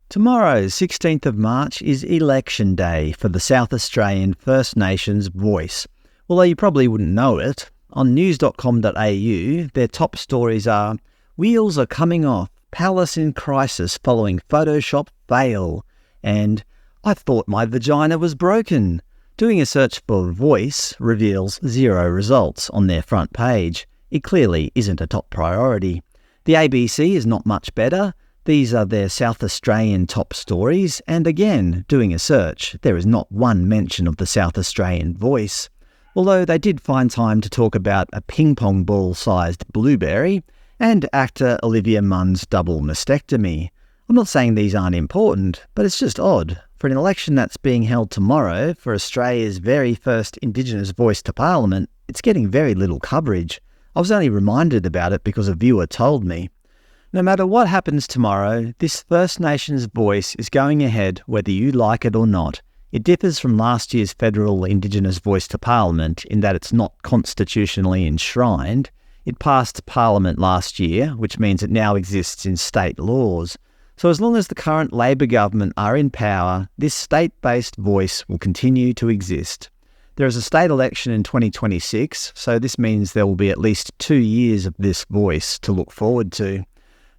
Tomorrow, 16th of March, is Election Day for the South Australian First Nations Voice. Although you probably wouldn't know it, on news.com.au, their top stories are "Wheels are coming off, Palace in crisis following Photoshop fail," and "I thought my vagina was broken." Doing a search for voice reveals 0 results on their front page. It clearly isn't a top priority. The ABC is not much better. These are their South Australian top stories, and again, doing a search, there is not one mention of the South Australian Voice. Although they did find time to talk about a ping-pong ball-sized blueberry and actor Olivia Munn's double mastectomy. I'm not saying these aren't important, but it's just odd. For an election that's being held tomorrow for Australia's very first Indigenous voice to Parliament, it's getting very little coverage. I was only reminded about it because a viewer told me. No matter what happens tomorrow, this First Nations voice is going ahead whether you like it or not. It differs from last year's federal Indigenous voice to Parliament in that it's not constitutionally enshrined. It passed Parliament last year, which means it now exists in state laws. So as long as the current Labor government are in power, this state-based voice will continue to exist. There is a state election in 2026, so this means there will be at least 2 years of this voice to look forward to.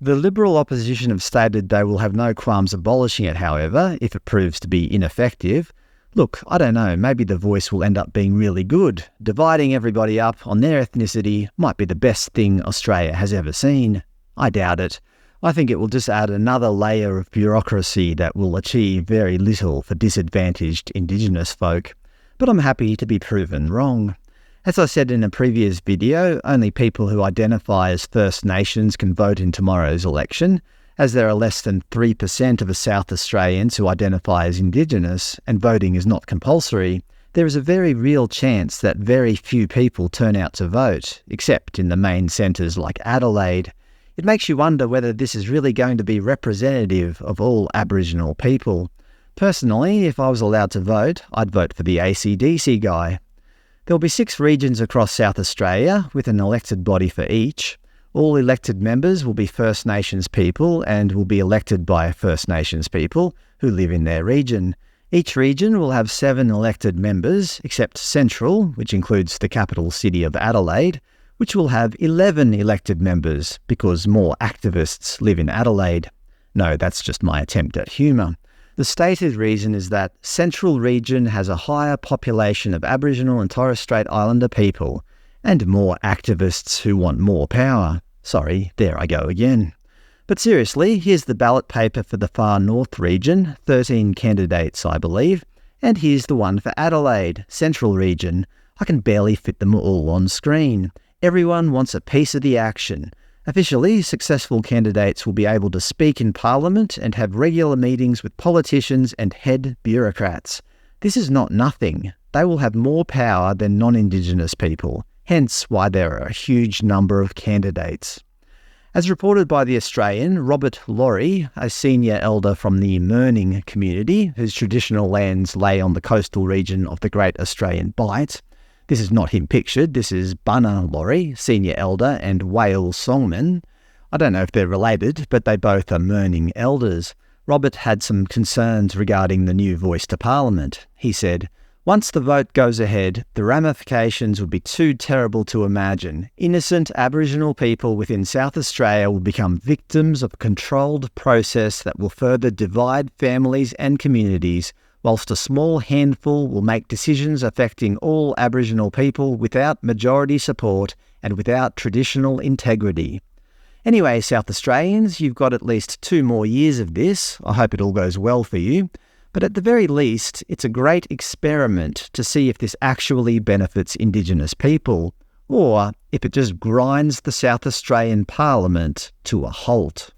The Liberal opposition have stated they will have no qualms abolishing it, however, if it proves to be ineffective. Look, I don't know, maybe the voice will end up being really good. Dividing everybody up on their ethnicity might be the best thing Australia has ever seen. I doubt it. I think it will just add another layer of bureaucracy that will achieve very little for disadvantaged Indigenous folk. But I'm happy to be proven wrong. As I said in a previous video, only people who identify as First Nations can vote in tomorrow's election. As there are less than 3% of South Australians who identify as Indigenous, and voting is not compulsory, there is a very real chance that very few people turn out to vote, except in the main centres like Adelaide. It makes you wonder whether this is really going to be representative of all Aboriginal people. Personally, if I was allowed to vote, I'd vote for the AC/DC guy. There will be 6 regions across South Australia, with an elected body for each. All elected members will be First Nations people and will be elected by First Nations people who live in their region. Each region will have 7 elected members, except Central, which includes the capital city of Adelaide, which will have 11 elected members because more activists live in Adelaide. No, that's just my attempt at humour. The stated reason is that Central region has a higher population of Aboriginal and Torres Strait Islander people and more activists who want more power. Sorry, there I go again. But seriously, here's the ballot paper for the Far North region, 13 candidates I believe, and here's the one for Adelaide, Central region. I can barely fit them all on screen. Everyone wants a piece of the action. Officially, successful candidates will be able to speak in Parliament and have regular meetings with politicians and head bureaucrats. This is not nothing. They will have more power than non-Indigenous people, hence why there are a huge number of candidates. As reported by The Australian, Robert Laurie, a senior elder from the Mirning community, whose traditional lands lay on the coastal region of the Great Australian Bight. This is not him pictured, this is Bunna Laurie, senior elder and whale songman. I don't know if they're related, but they both are Mirning elders. Robert had some concerns regarding the new voice to Parliament. He said, "Once the vote goes ahead, the ramifications would be too terrible to imagine. Innocent Aboriginal people within South Australia will become victims of a controlled process that will further divide families and communities, whilst a small handful will make decisions affecting all Aboriginal people without majority support and without traditional integrity." Anyway, South Australians, you've got at least 2 more years of this. I hope it all goes well for you. But at the very least, it's a great experiment to see if this actually benefits Indigenous people, or if it just grinds the South Australian Parliament to a halt.